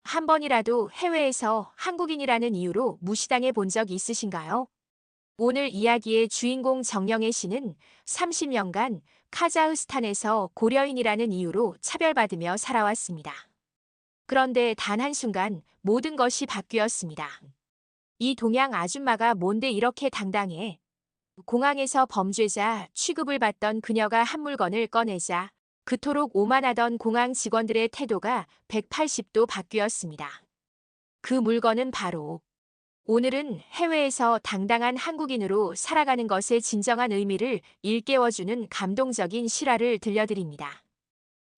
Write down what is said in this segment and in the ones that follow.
한 번이라도 해외에서 한국인이라는 이유로 무시당해 본 적 있으신가요? 오늘 이야기의 주인공 정영애 씨는 30년간 카자흐스탄에서 고려인이라는 이유로 차별받으며 살아왔습니다. 그런데 단 한순간 모든 것이 바뀌었습니다. 이 동양 아줌마가 뭔데 이렇게 당당해? 공항에서 범죄자 취급을 받던 그녀가 한 물건을 꺼내자 그토록 오만하던 공항 직원들의 태도가 180도 바뀌었습니다. 그 물건은 바로 오늘은 해외에서 당당한 한국인으로 살아가는 것의 진정한 의미를 일깨워주는 감동적인 실화를 들려드립니다.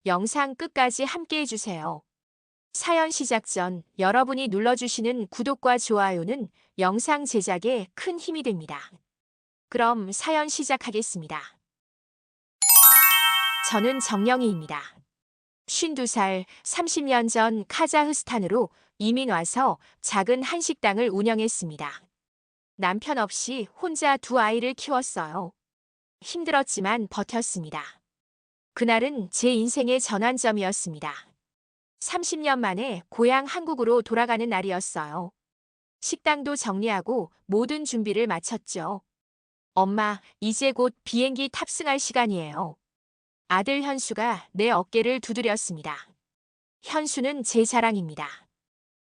영상 끝까지 함께 해주세요. 사연 시작 전 여러분이 눌러주시는 구독과 좋아요는 영상 제작에 큰 힘이 됩니다. 그럼 사연 시작하겠습니다. 저는 정영희입니다. 52살, 30년 전 카자흐스탄으로 이민 와서 작은 한식당을 운영했습니다. 남편 없이 혼자 두 아이를 키웠어요. 힘들었지만 버텼습니다. 그날은 제 인생의 전환점이었습니다. 30년 만에 고향 한국으로 돌아가는 날이었어요. 식당도 정리하고 모든 준비를 마쳤죠. 엄마, 이제 곧 비행기 탑승할 시간이에요. 아들 현수가 내 어깨를 두드렸습니다. 현수는 제 자랑입니다.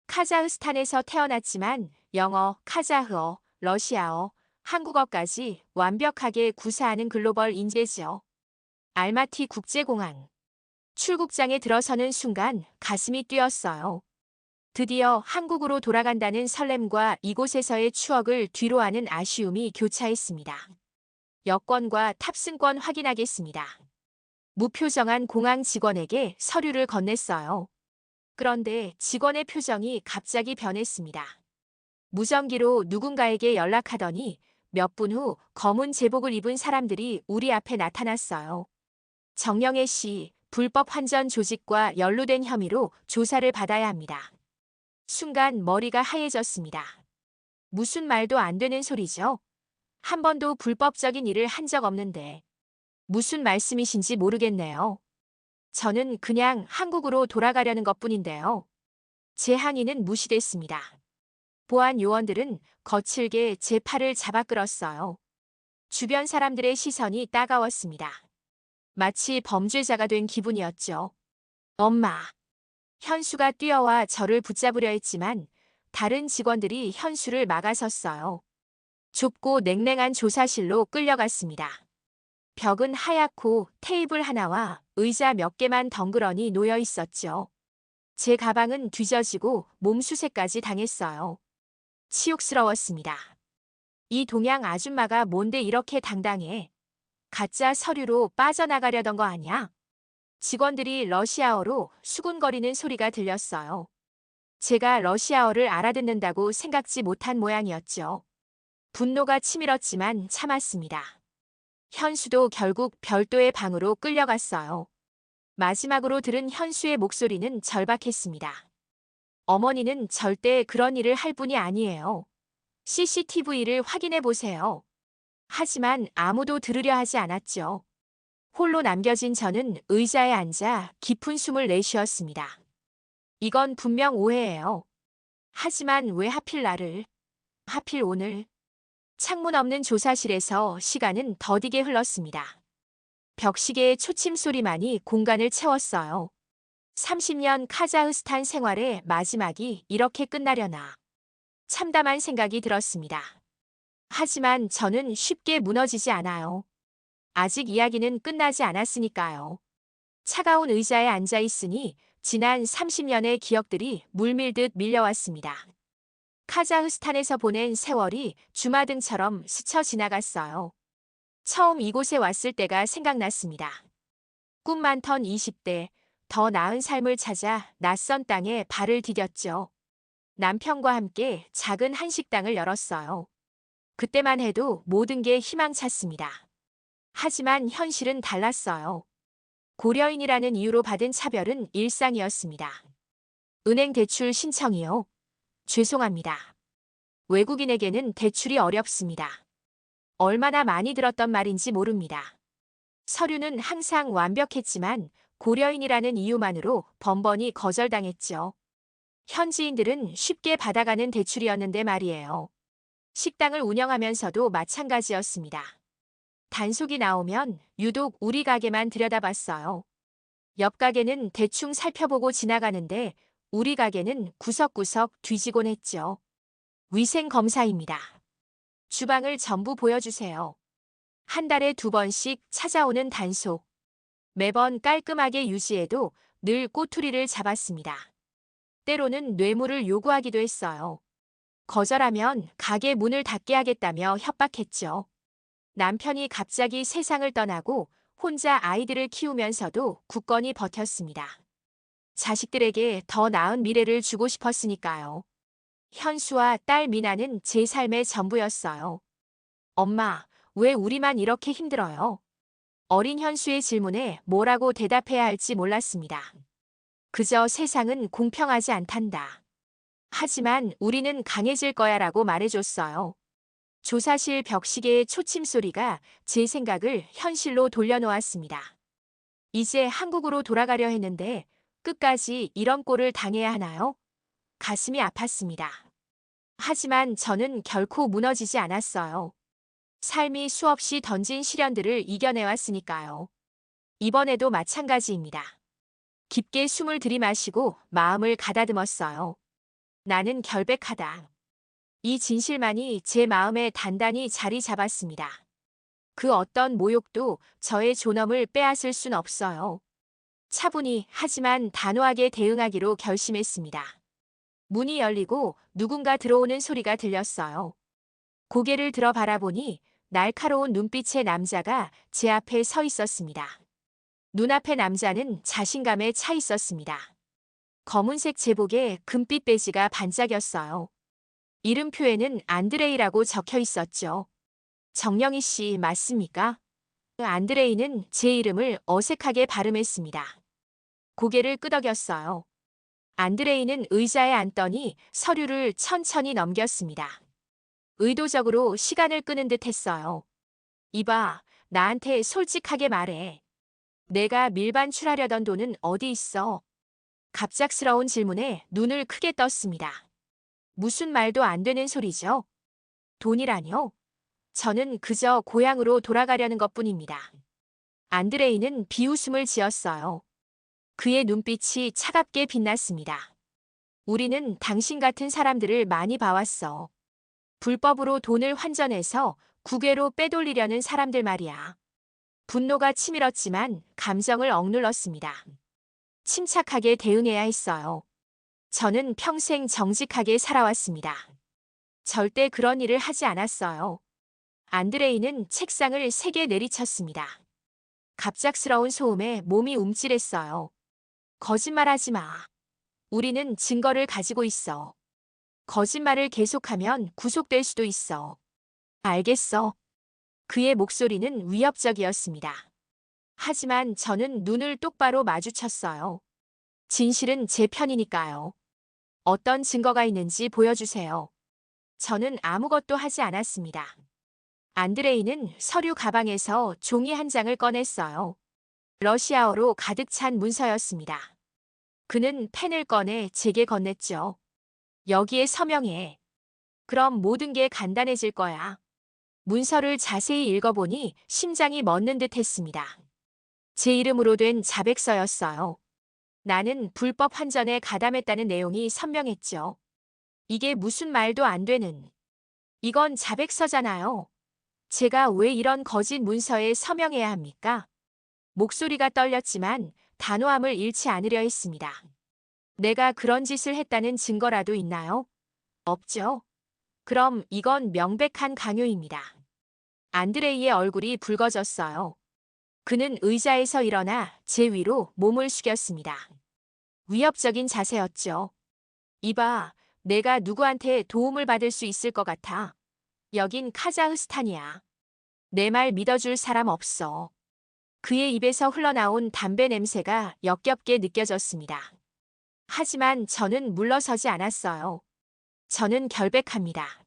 카자흐스탄에서 태어났지만 영어, 카자흐어, 러시아어, 한국어까지 완벽하게 구사하는 글로벌 인재죠. 알마티 국제공항. 출국장에 들어서는 순간 가슴이 뛰었어요. 드디어 한국으로 돌아간다는 설렘과 이곳에서의 추억을 뒤로하는 아쉬움이 교차했습니다. 여권과 탑승권 확인하겠습니다. 무표정한 공항 직원에게 서류를 건넸어요. 그런데 직원의 표정이 갑자기 변했습니다. 무전기로 누군가에게 연락하더니 몇 분 후 검은 제복을 입은 사람들이 우리 앞에 나타났어요. 정영애 씨, 불법 환전 조직과 연루된 혐의로 조사를 받아야 합니다. 순간 머리가 하얘졌습니다. 무슨 말도 안 되는 소리죠? 한 번도 불법적인 일을 한 적 없는데. 무슨 말씀이신지 모르겠네요. 저는 그냥 한국으로 돌아가려는 것뿐인데요. 제 항의는 무시됐습니다. 보안 요원들은 거칠게 제 팔을 잡아 끌었어요. 주변 사람들의 시선이 따가웠습니다. 마치 범죄자가 된 기분이었죠. 엄마. 현수가 뛰어와 저를 붙잡으려 했지만 다른 직원들이 현수를 막아섰어요. 좁고 냉랭한 조사실로 끌려갔습니다. 벽은 하얗고 테이블 하나와 의자 몇 개만 덩그러니 놓여 있었죠. 제 가방은 뒤져지고 몸수색까지 당했어요. 치욕스러웠습니다. 이 동양 아줌마가 뭔데 이렇게 당당해? 가짜 서류로 빠져나가려던 거 아니야? 직원들이 러시아어로 수군거리는 소리가 들렸어요. 제가 러시아어를 알아듣는다고 생각지 못한 모양이었죠. 분노가 치밀었지만 참았습니다. 현수도 결국 별도의 방으로 끌려갔어요. 마지막으로 들은 현수의 목소리는 절박했습니다. 어머니는 절대 그런 일을 할 분이 아니에요. CCTV를 확인해 보세요. 하지만 아무도 들으려 하지 않았죠. 홀로 남겨진 저는 의자에 앉아 깊은 숨을 내쉬었습니다. 이건 분명 오해예요. 하지만 왜 하필 나를? 하필 오늘? 창문 없는 조사실에서 시간은 더디게 흘렀습니다. 벽시계의 초침 소리만이 공간을 채웠어요. 30년 카자흐스탄 생활의 마지막이 이렇게 끝나려나. 참담한 생각이 들었습니다. 하지만 저는 쉽게 무너지지 않아요. 아직 이야기는 끝나지 않았으니까요. 차가운 의자에 앉아 있으니 지난 30년의 기억들이 물밀듯 밀려왔습니다. 카자흐스탄에서 보낸 세월이 주마등처럼 스쳐 지나갔어요. 처음 이곳에 왔을 때가 생각났습니다. 꿈 많던 20대, 더 나은 삶을 찾아 낯선 땅에 발을 디뎠죠. 남편과 함께 작은 한식당을 열었어요. 그때만 해도 모든 게 희망찼습니다. 하지만 현실은 달랐어요. 고려인이라는 이유로 받은 차별은 일상이었습니다. 은행 대출 신청이요. 죄송합니다. 외국인에게는 대출이 어렵습니다. 얼마나 많이 들었던 말인지 모릅니다. 서류는 항상 완벽했지만 고려인이라는 이유만으로 번번이 거절당했죠. 현지인들은 쉽게 받아가는 대출이었는데 말이에요. 식당을 운영하면서도 마찬가지였습니다. 단속이 나오면 유독 우리 가게만 들여다봤어요. 옆 가게는 대충 살펴보고 지나가는데 우리 가게는 구석구석 뒤지곤 했죠. 위생 검사입니다. 주방을 전부 보여주세요. 한 달에 2번씩 찾아오는 단속. 매번 깔끔하게 유지해도 늘 꼬투리를 잡았습니다. 때로는 뇌물을 요구하기도 했어요. 거절하면 가게 문을 닫게 하겠다며 협박했죠. 남편이 갑자기 세상을 떠나고 혼자 아이들을 키우면서도 굳건히 버텼습니다. 자식들에게 더 나은 미래를 주고 싶었으니까요. 현수와 딸 미나는 제 삶의 전부였어요. 엄마, 왜 우리만 이렇게 힘들어요? 어린 현수의 질문에 뭐라고 대답해야 할지 몰랐습니다. 그저 세상은 공평하지 않단다. 하지만 우리는 강해질 거야라고 말해줬어요. 조사실 벽시계의 초침 소리가 제 생각을 현실로 돌려놓았습니다. 이제 한국으로 돌아가려 했는데 끝까지 이런 꼴을 당해야 하나요? 가슴이 아팠습니다. 하지만 저는 결코 무너지지 않았어요. 삶이 수없이 던진 시련들을 이겨내왔으니까요. 이번에도 마찬가지입니다. 깊게 숨을 들이마시고 마음을 가다듬었어요. 나는 결백하다. 이 진실만이 제 마음에 단단히 자리 잡았습니다. 그 어떤 모욕도 저의 존엄을 빼앗을 순 없어요. 차분히 하지만 단호하게 대응하기로 결심했습니다. 문이 열리고 누군가 들어오는 소리가 들렸어요. 고개를 들어 바라보니 날카로운 눈빛의 남자가 제 앞에 서 있었습니다. 눈앞의 남자는 자신감에 차 있었습니다. 검은색 제복에 금빛 배지가 반짝였어요. 이름표에는 안드레이라고 적혀 있었죠. 정영희 씨 맞습니까? 안드레이는 제 이름을 어색하게 발음했습니다. 고개를 끄덕였어요. 안드레이는 의자에 앉더니 서류를 천천히 넘겼습니다. 의도적으로 시간을 끄는 듯 했어요. 이봐, 나한테 솔직하게 말해. 내가 밀반출하려던 돈은 어디 있어? 갑작스러운 질문에 눈을 크게 떴습니다. 무슨 말도 안 되는 소리죠? 돈이라뇨? 저는 그저 고향으로 돌아가려는 것뿐입니다. 안드레이는 비웃음을 지었어요. 그의 눈빛이 차갑게 빛났습니다. 우리는 당신 같은 사람들을 많이 봐왔어. 불법으로 돈을 환전해서 국외로 빼돌리려는 사람들 말이야. 분노가 치밀었지만 감정을 억눌렀습니다. 침착하게 대응해야 했어요. 저는 평생 정직하게 살아왔습니다. 절대 그런 일을 하지 않았어요. 안드레이는 책상을 세게 내리쳤습니다. 갑작스러운 소음에 몸이 움찔했어요. 거짓말하지 마. 우리는 증거를 가지고 있어. 거짓말을 계속하면 구속될 수도 있어. 알겠어. 그의 목소리는 위협적이었습니다. 하지만 저는 눈을 똑바로 마주쳤어요. 진실은 제 편이니까요. 어떤 증거가 있는지 보여주세요. 저는 아무것도 하지 않았습니다. 안드레이는 서류 가방에서 종이 한 장을 꺼냈어요. 러시아어로 가득 찬 문서였습니다. 그는 펜을 꺼내 제게 건넸죠. 여기에 서명해. 그럼 모든 게 간단해질 거야. 문서를 자세히 읽어보니 심장이 멎는 듯 했습니다. 제 이름으로 된 자백서였어요. 나는 불법 환전에 가담했다는 내용이 선명했죠. 이게 무슨 말도 안 되는. 이건 자백서잖아요. 제가 왜 이런 거짓 문서에 서명해야 합니까? 목소리가 떨렸지만 단호함을 잃지 않으려 했습니다. 내가 그런 짓을 했다는 증거라도 있나요? 없죠. 그럼 이건 명백한 강요입니다. 안드레이의 얼굴이 붉어졌어요. 그는 의자에서 일어나 제 위로 몸을 숙였습니다. 위협적인 자세였죠. 이봐, 내가 누구한테 도움을 받을 수 있을 것 같아. 여긴 카자흐스탄이야. 내 말 믿어줄 사람 없어. 그의 입에서 흘러나온 담배 냄새가 역겹게 느껴졌습니다. 하지만 저는 물러서지 않았어요. 저는 결백합니다.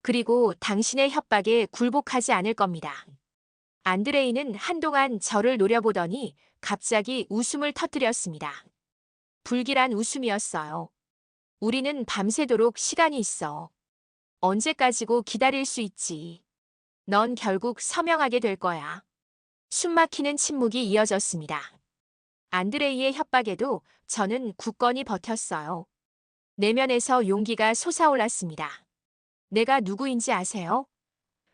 그리고 당신의 협박에 굴복하지 않을 겁니다. 안드레이는 한동안 저를 노려보더니 갑자기 웃음을 터뜨렸습니다. 불길한 웃음이었어요. 우리는 밤새도록 시간이 있어. 언제까지고 기다릴 수 있지. 넌 결국 서명하게 될 거야. 숨막히는 침묵이 이어졌습니다. 안드레이의 협박에도 저는 굳건히 버텼어요. 내면에서 용기가 솟아올랐습니다. 내가 누구인지 아세요?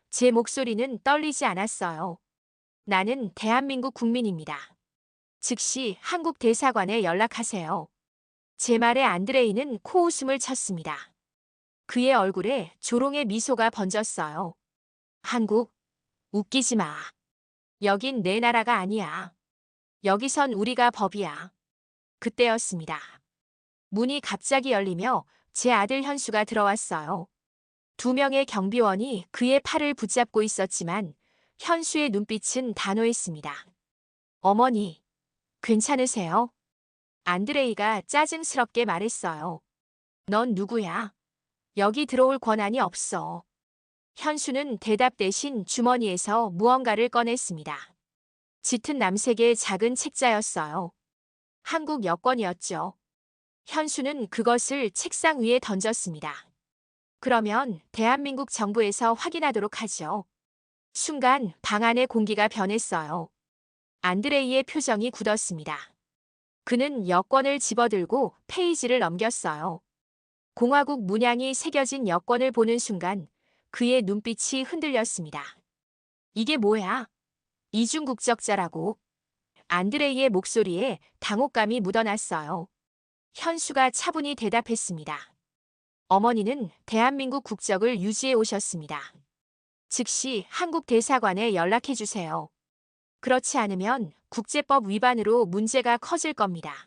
제 목소리는 떨리지 않았어요. 나는 대한민국 국민입니다. 즉시 한국 대사관에 연락하세요. 제 말에 안드레이는 코웃음을 쳤습니다. 그의 얼굴에 조롱의 미소가 번졌어요. 한국, 웃기지 마. 여긴 내 나라가 아니야. 여기선 우리가 법이야. 그때였습니다. 문이 갑자기 열리며 제 아들 현수가 들어왔어요. 2명의 경비원이 그의 팔을 붙잡고 있었지만 현수의 눈빛은 단호했습니다. 어머니, 괜찮으세요? 안드레이가 짜증스럽게 말했어요. 넌 누구야? 여기 들어올 권한이 없어. 현수는 대답 대신 주머니에서 무언가를 꺼냈습니다. 짙은 남색의 작은 책자였어요. 한국 여권이었죠. 현수는 그것을 책상 위에 던졌습니다. 그러면 대한민국 정부에서 확인하도록 하죠. 순간 방 안의 공기가 변했어요. 안드레이의 표정이 굳었습니다. 그는 여권을 집어들고 페이지를 넘겼어요. 공화국 문양이 새겨진 여권을 보는 순간 그의 눈빛이 흔들렸습니다. 이게 뭐야? 이중 국적자라고. 안드레이의 목소리에 당혹감이 묻어났어요. 현수가 차분히 대답했습니다. 어머니는 대한민국 국적을 유지해 오셨습니다. 즉시 한국 대사관에 연락해 주세요. 그렇지 않으면 국제법 위반으로 문제가 커질 겁니다.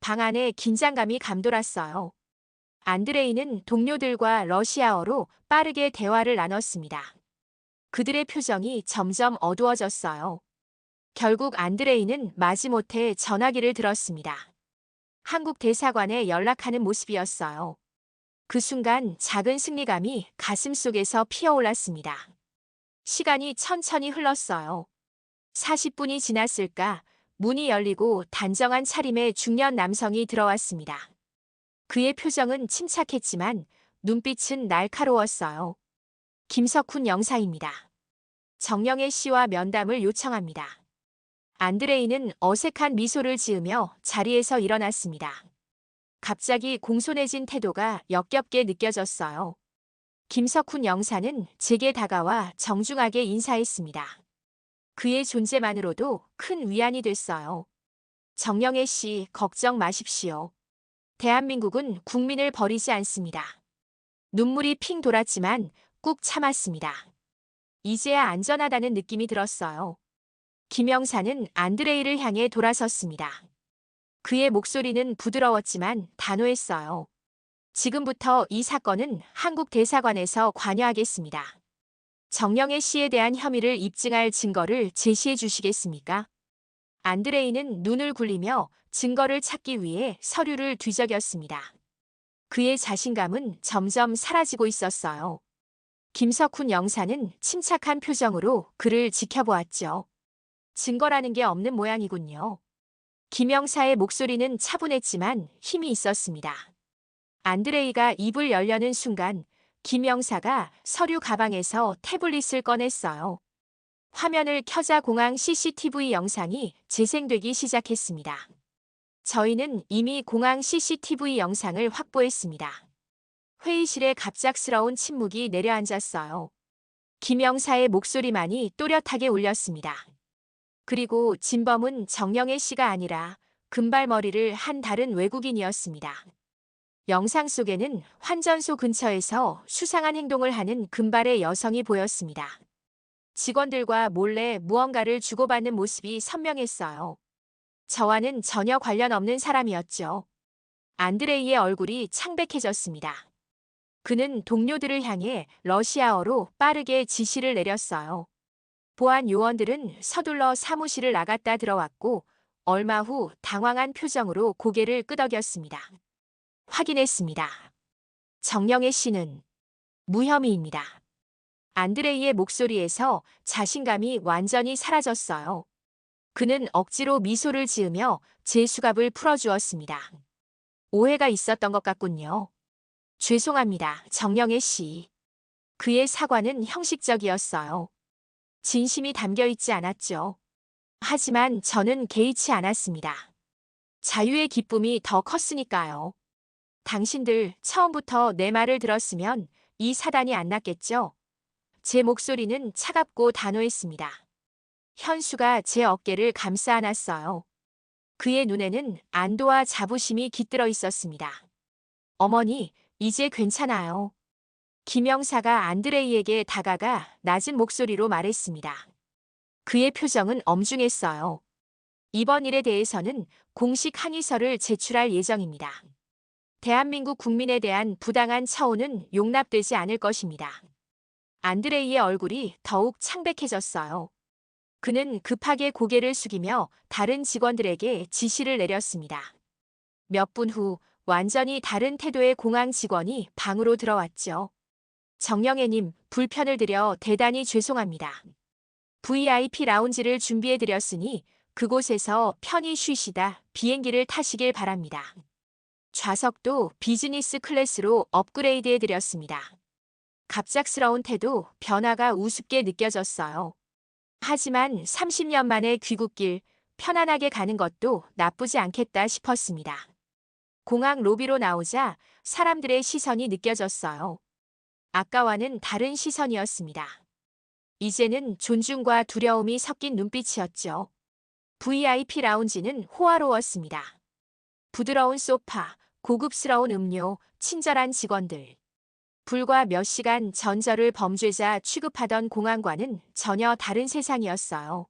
방 안에 긴장감이 감돌았어요. 안드레이는 동료들과 러시아어로 빠르게 대화를 나눴습니다. 그들의 표정이 점점 어두워졌어요. 결국 안드레이는 마지못해 전화기를 들었습니다. 한국 대사관에 연락하는 모습이었어요. 그 순간 작은 승리감이 가슴속에서 피어올랐습니다. 시간이 천천히 흘렀어요. 40분이 지났을까 문이 열리고 단정한 차림의 중년 남성이 들어왔습니다. 그의 표정은 침착했지만 눈빛은 날카로웠어요. 김석훈 영사입니다. 정영애 씨와 면담을 요청합니다. 안드레이는 어색한 미소를 지으며 자리에서 일어났습니다. 갑자기 공손해진 태도가 역겹게 느껴졌어요. 김석훈 영사는 제게 다가와 정중하게 인사했습니다. 그의 존재만으로도 큰 위안이 됐어요. 정영애 씨, 걱정 마십시오. 대한민국은 국민을 버리지 않습니다. 눈물이 핑 돌았지만 꾹 참았습니다. 이제야 안전하다는 느낌이 들었어요. 김영사는 안드레이를 향해 돌아섰습니다. 그의 목소리는 부드러웠지만 단호했어요. 지금부터 이 사건은 한국 대사관에서 관여하겠습니다. 정영애 씨에 대한 혐의를 입증할 증거를 제시해 주시겠습니까? 안드레이는 눈을 굴리며 증거를 찾기 위해 서류를 뒤적였습니다. 그의 자신감은 점점 사라지고 있었어요. 김석훈 영사는 침착한 표정으로 그를 지켜보았죠. 증거라는 게 없는 모양이군요. 김영사의 목소리는 차분했지만 힘이 있었습니다. 안드레이가 입을 열려는 순간 김영사가 서류 가방에서 태블릿을 꺼냈어요. 화면을 켜자 공항 CCTV 영상이 재생되기 시작했습니다. 저희는 이미 공항 CCTV 영상을 확보했습니다. 회의실에 갑작스러운 침묵이 내려앉았어요. 김영사의 목소리만이 또렷하게 울렸습니다. 그리고 진범은 정영애 씨가 아니라 금발머리를 한 다른 외국인이었습니다. 영상 속에는 환전소 근처에서 수상한 행동을 하는 금발의 여성이 보였습니다. 직원들과 몰래 무언가를 주고받는 모습이 선명했어요. 저와는 전혀 관련 없는 사람이었죠. 안드레이의 얼굴이 창백해졌습니다. 그는 동료들을 향해 러시아어로 빠르게 지시를 내렸어요. 보안 요원들은 서둘러 사무실을 나갔다 들어왔고 얼마 후 당황한 표정으로 고개를 끄덕였습니다. 확인했습니다. 정영애 씨는 무혐의입니다. 안드레이의 목소리에서 자신감이 완전히 사라졌어요. 그는 억지로 미소를 지으며 제 수갑을 풀어주었습니다. 오해가 있었던 것 같군요. 죄송합니다, 정영애 씨. 그의 사과는 형식적이었어요. 진심이 담겨 있지 않았죠. 하지만 저는 개의치 않았습니다. 자유의 기쁨이 더 컸으니까요. 당신들 처음부터 내 말을 들었으면 이 사단이 안 났겠죠? 제 목소리는 차갑고 단호했습니다. 현수가 제 어깨를 감싸 안았어요. 그의 눈에는 안도와 자부심이 깃들어 있었습니다. 어머니, 이제 괜찮아요. 김영사가 안드레이에게 다가가 낮은 목소리로 말했습니다. 그의 표정은 엄중했어요. 이번 일에 대해서는 공식 항의서를 제출할 예정입니다. 대한민국 국민에 대한 부당한 처우는 용납되지 않을 것입니다. 안드레이의 얼굴이 더욱 창백해졌어요. 그는 급하게 고개를 숙이며 다른 직원들에게 지시를 내렸습니다. 몇 분 후 완전히 다른 태도의 공항 직원이 방으로 들어왔죠. 정영애님, 불편을 드려 대단히 죄송합니다. VIP 라운지를 준비해드렸으니 그곳에서 편히 쉬시다 비행기를 타시길 바랍니다. 좌석도 비즈니스 클래스로 업그레이드해드렸습니다. 갑작스러운 태도, 변화가 우습게 느껴졌어요. 하지만 30년 만에 귀국길, 편안하게 가는 것도 나쁘지 않겠다 싶었습니다. 공항 로비로 나오자 사람들의 시선이 느껴졌어요. 아까와는 다른 시선이었습니다. 이제는 존중과 두려움이 섞인 눈빛이었죠. VIP 라운지는 호화로웠습니다. 부드러운 소파, 고급스러운 음료, 친절한 직원들. 불과 몇 시간 전 저를 범죄자 취급하던 공항과는 전혀 다른 세상이었어요.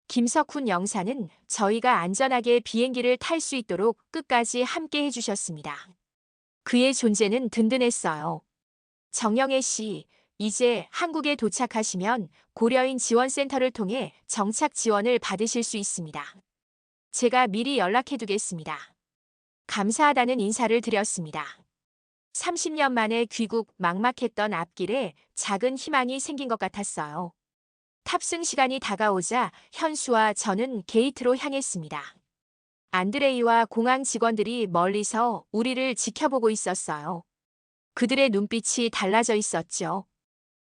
김석훈 영사는 저희가 안전하게 비행기를 탈 수 있도록 끝까지 함께 해주셨습니다. 그의 존재는 든든했어요. 정영애 씨, 이제 한국에 도착하시면 고려인 지원센터를 통해 정착 지원을 받으실 수 있습니다. 제가 미리 연락해두겠습니다. 감사하다는 인사를 드렸습니다. 30년 만에 귀국 막막했던 앞길에 작은 희망이 생긴 것 같았어요. 탑승 시간이 다가오자 현수와 저는 게이트로 향했습니다. 안드레이와 공항 직원들이 멀리서 우리를 지켜보고 있었어요. 그들의 눈빛이 달라져 있었죠.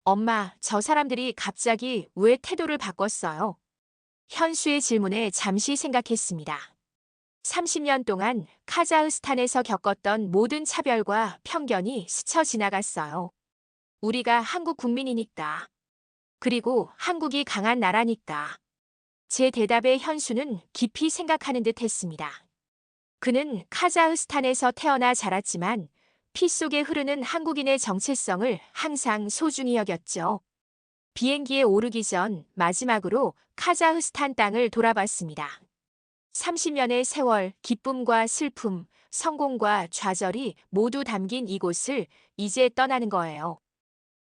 엄마, 저 사람들이 갑자기 왜 태도를 바꿨어요? 현수의 질문에 잠시 생각했습니다. 30년 동안 카자흐스탄에서 겪었던 모든 차별과 편견이 스쳐 지나갔어요. 우리가 한국 국민이니까. 그리고 한국이 강한 나라니까. 제 대답에 현수는 깊이 생각하는 듯 했습니다. 그는 카자흐스탄에서 태어나 자랐지만 피 속에 흐르는 한국인의 정체성을 항상 소중히 여겼죠. 비행기에 오르기 전 마지막으로 카자흐스탄 땅을 돌아봤습니다. 30년의 세월, 기쁨과 슬픔, 성공과 좌절이 모두 담긴 이곳을 이제 떠나는 거예요.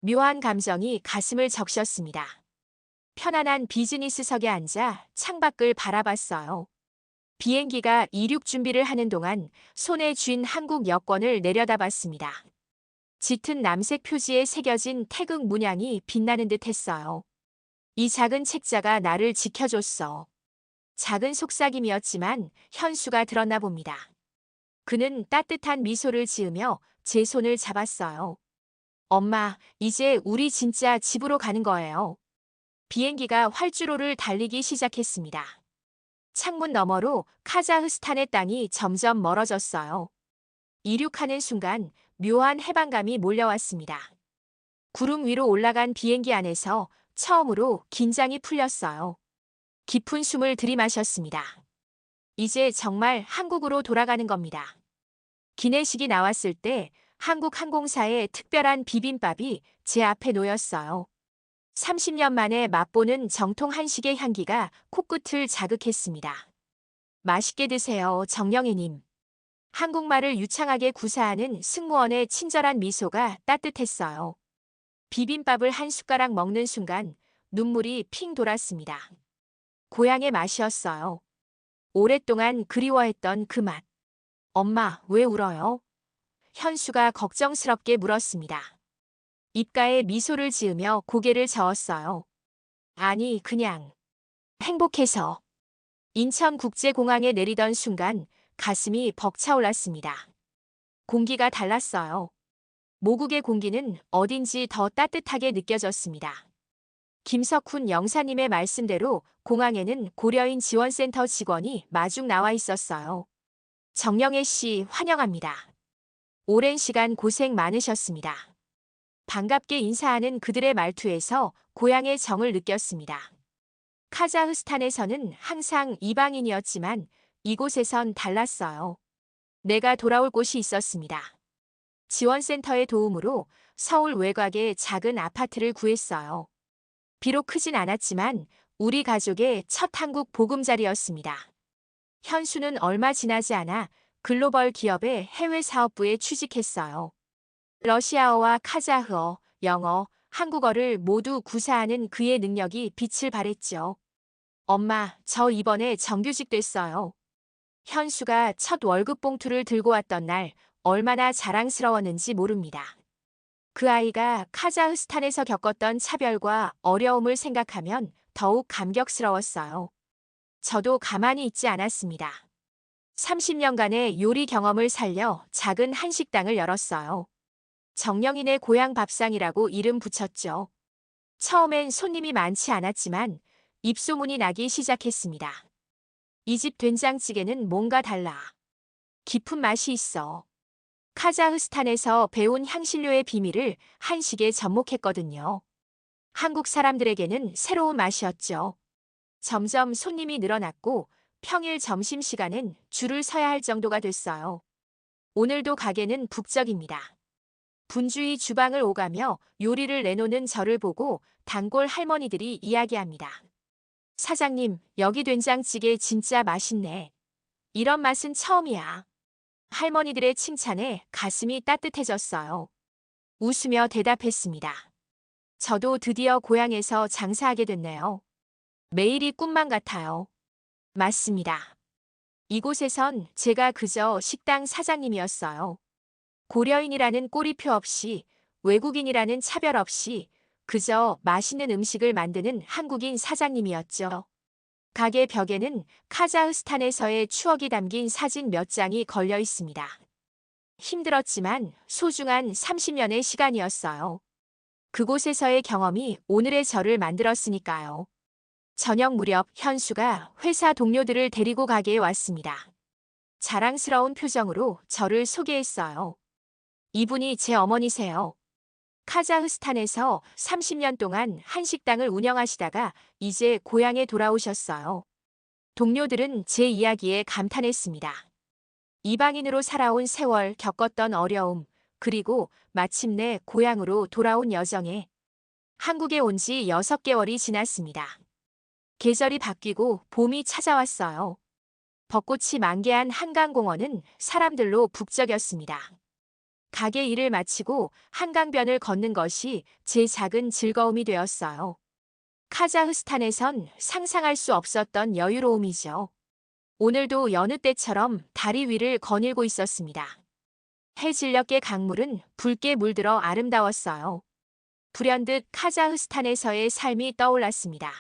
묘한 감정이 가슴을 적셨습니다. 편안한 비즈니스석에 앉아 창밖을 바라봤어요. 비행기가 이륙 준비를 하는 동안 손에 쥔 한국 여권을 내려다봤습니다. 짙은 남색 표지에 새겨진 태극 문양이 빛나는 듯 했어요. 이 작은 책자가 나를 지켜줬어. 작은 속삭임이었지만 현수가 들었나 봅니다. 그는 따뜻한 미소를 지으며 제 손을 잡았어요. 엄마, 이제 우리 진짜 집으로 가는 거예요. 비행기가 활주로를 달리기 시작했습니다. 창문 너머로 카자흐스탄의 땅이 점점 멀어졌어요. 이륙하는 순간 묘한 해방감이 몰려왔습니다. 구름 위로 올라간 비행기 안에서 처음으로 긴장이 풀렸어요. 깊은 숨을 들이마셨습니다. 이제 정말 한국으로 돌아가는 겁니다. 기내식이 나왔을 때 한국 항공사의 특별한 비빔밥이 제 앞에 놓였어요. 30년 만에 맛보는 정통 한식의 향기가 코끝을 자극했습니다. 맛있게 드세요, 정영애님. 한국말을 유창하게 구사하는 승무원의 친절한 미소가 따뜻했어요. 비빔밥을 한 숟가락 먹는 순간 눈물이 핑 돌았습니다. 고향의 맛이었어요. 오랫동안 그리워했던 그 맛. 엄마, 왜 울어요? 현수가 걱정스럽게 물었습니다. 입가에 미소를 지으며 고개를 저었어요. 아니, 그냥 행복해서. 인천국제공항에 내리던 순간 가슴이 벅차올랐습니다. 공기가 달랐어요. 모국의 공기는 어딘지 더 따뜻하게 느껴졌습니다. 김석훈 영사님의 말씀대로 공항에는 고려인 지원센터 직원이 마중 나와 있었어요. 정영애 씨 환영합니다. 오랜 시간 고생 많으셨습니다. 반갑게 인사하는 그들의 말투에서 고향의 정을 느꼈습니다. 카자흐스탄에서는 항상 이방인이었지만 이곳에선 달랐어요. 내가 돌아올 곳이 있었습니다. 지원센터의 도움으로 서울 외곽에 작은 아파트를 구했어요. 비록 크진 않았지만 우리 가족의 첫 한국 보금자리였습니다. 현수는 얼마 지나지 않아 글로벌 기업의 해외 사업부에 취직했어요. 러시아어와 카자흐어, 영어, 한국어를 모두 구사하는 그의 능력이 빛을 발했죠. 엄마, 저 이번에 정규직 됐어요. 현수가 첫 월급 봉투를 들고 왔던 날 얼마나 자랑스러웠는지 모릅니다. 그 아이가 카자흐스탄에서 겪었던 차별과 어려움을 생각하면 더욱 감격스러웠어요. 저도 가만히 있지 않았습니다. 30년간의 요리 경험을 살려 작은 한식당을 열었어요. 정영인의 고향 밥상이라고 이름 붙였죠. 처음엔 손님이 많지 않았지만 입소문이 나기 시작했습니다. 이 집 된장찌개는 뭔가 달라. 깊은 맛이 있어. 카자흐스탄에서 배운 향신료의 비밀을 한식에 접목했거든요. 한국 사람들에게는 새로운 맛이었죠. 점점 손님이 늘어났고 평일 점심시간엔 줄을 서야 할 정도가 됐어요. 오늘도 가게는 북적입니다. 분주히 주방을 오가며 요리를 내놓는 저를 보고 단골 할머니들이 이야기합니다. 사장님, 여기 된장찌개 진짜 맛있네. 이런 맛은 처음이야. 할머니들의 칭찬에 가슴이 따뜻해졌어요. 웃으며 대답했습니다. 저도 드디어 고향에서 장사하게 됐네요. 매일이 꿈만 같아요. 맞습니다. 이곳에선 제가 그저 식당 사장님이었어요. 고려인이라는 꼬리표 없이, 외국인이라는 차별 없이 그저 맛있는 음식을 만드는 한국인 사장님이었죠. 가게 벽에는 카자흐스탄에서의 추억이 담긴 사진 몇 장이 걸려 있습니다. 힘들었지만 소중한 30년의 시간이었어요. 그곳에서의 경험이 오늘의 저를 만들었으니까요. 저녁 무렵 현수가 회사 동료들을 데리고 가게에 왔습니다. 자랑스러운 표정으로 저를 소개했어요. 이분이 제 어머니세요. 카자흐스탄에서 30년 동안 한식당을 운영하시다가 이제 고향에 돌아오셨어요. 동료들은 제 이야기에 감탄했습니다. 이방인으로 살아온 세월, 겪었던 어려움, 그리고 마침내 고향으로 돌아온 여정에 한국에 온 지 6개월이 지났습니다. 계절이 바뀌고 봄이 찾아왔어요. 벚꽃이 만개한 한강공원은 사람들로 북적였습니다. 가게 일을 마치고 한강변을 걷는 것이 제 작은 즐거움이 되었어요. 카자흐스탄에선 상상할 수 없었던 여유로움이죠. 오늘도 여느 때처럼 다리 위를 거닐고 있었습니다. 해질녘의 강물은 붉게 물들어 아름다웠어요. 불현듯 카자흐스탄에서의 삶이 떠올랐습니다.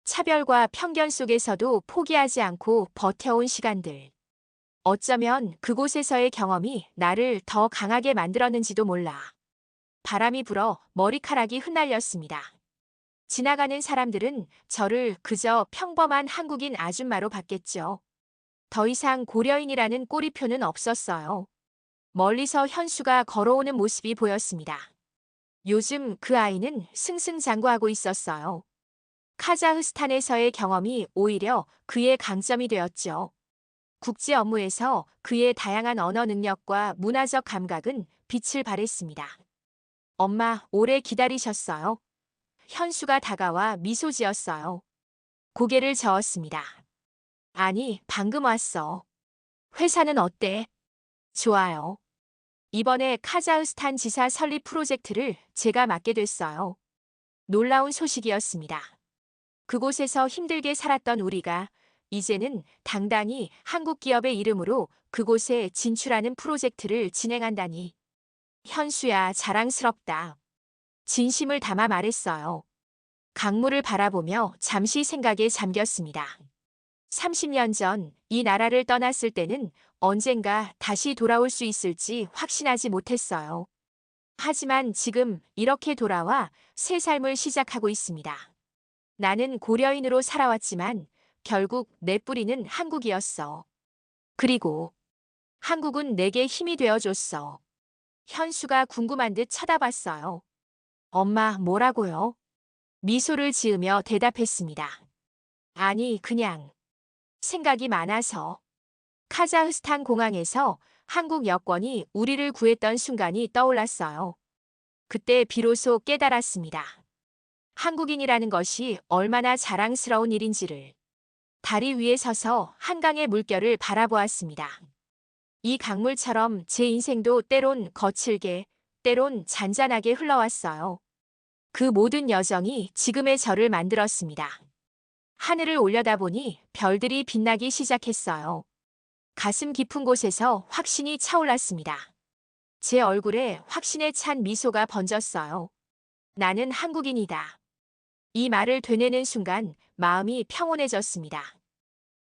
차별과 편견 속에서도 포기하지 않고 버텨온 시간들. 어쩌면 그곳에서의 경험이 나를 더 강하게 만들었는지도 몰라. 바람이 불어 머리카락이 흩날렸습니다. 지나가는 사람들은 저를 그저 평범한 한국인 아줌마로 봤겠죠. 더 이상 고려인이라는 꼬리표는 없었어요. 멀리서 현수가 걸어오는 모습이 보였습니다. 요즘 그 아이는 승승장구하고 있었어요. 카자흐스탄에서의 경험이 오히려 그의 강점이 되었죠. 국제 업무에서 그의 다양한 언어 능력과 문화적 감각은 빛을 발했습니다. 엄마, 오래 기다리셨어요? 현수가 다가와 미소 지었어요. 고개를 저었습니다. 아니, 방금 왔어. 회사는 어때? 좋아요. 이번에 카자흐스탄 지사 설립 프로젝트를 제가 맡게 됐어요. 놀라운 소식이었습니다. 그곳에서 힘들게 살았던 우리가 이제는 당당히 한국 기업의 이름으로 그곳에 진출하는 프로젝트를 진행한다니. 현수야, 자랑스럽다. 진심을 담아 말했어요. 강물을 바라보며 잠시 생각에 잠겼습니다. 30년 전 이 나라를 떠났을 때는 언젠가 다시 돌아올 수 있을지 확신하지 못했어요. 하지만 지금 이렇게 돌아와 새 삶을 시작하고 있습니다. 나는 고려인으로 살아왔지만 결국 내 뿌리는 한국이었어. 그리고 한국은 내게 힘이 되어줬어. 현수가 궁금한 듯 쳐다봤어요. 엄마, 뭐라고요? 미소를 지으며 대답했습니다. 아니, 그냥 생각이 많아서. 카자흐스탄 공항에서 한국 여권이 우리를 구했던 순간이 떠올랐어요. 그때 비로소 깨달았습니다. 한국인이라는 것이 얼마나 자랑스러운 일인지를. 다리 위에 서서 한강의 물결을 바라보았습니다. 이 강물처럼 제 인생도 때론 거칠게, 때론 잔잔하게 흘러왔어요. 그 모든 여정이 지금의 저를 만들었습니다. 하늘을 올려다보니 별들이 빛나기 시작했어요. 가슴 깊은 곳에서 확신이 차올랐습니다. 제 얼굴에 확신에 찬 미소가 번졌어요. 나는 한국인이다. 이 말을 되뇌는 순간 마음이 평온해졌습니다.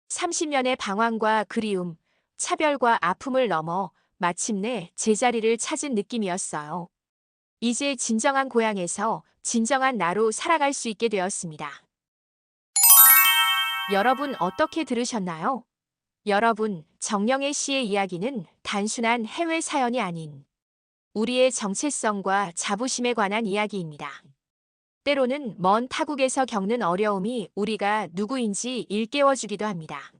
30년의 방황과 그리움, 차별과 아픔을 넘어 마침내 제자리를 찾은 느낌이었어요. 이제 진정한 고향에서 진정한 나로 살아갈 수 있게 되었습니다. 여러분 어떻게 들으셨나요? 여러분, 정영애 씨의 이야기는 단순한 해외 사연이 아닌 우리의 정체성과 자부심에 관한 이야기입니다. 때로는 먼 타국에서 겪는 어려움이 우리가 누구인지 일깨워주기도 합니다.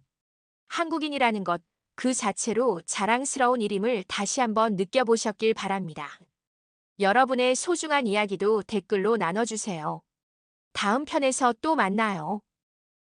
한국인이라는 것, 그 자체로 자랑스러운 일임을 다시 한번 느껴보셨길 바랍니다. 여러분의 소중한 이야기도 댓글로 나눠주세요. 다음 편에서 또 만나요.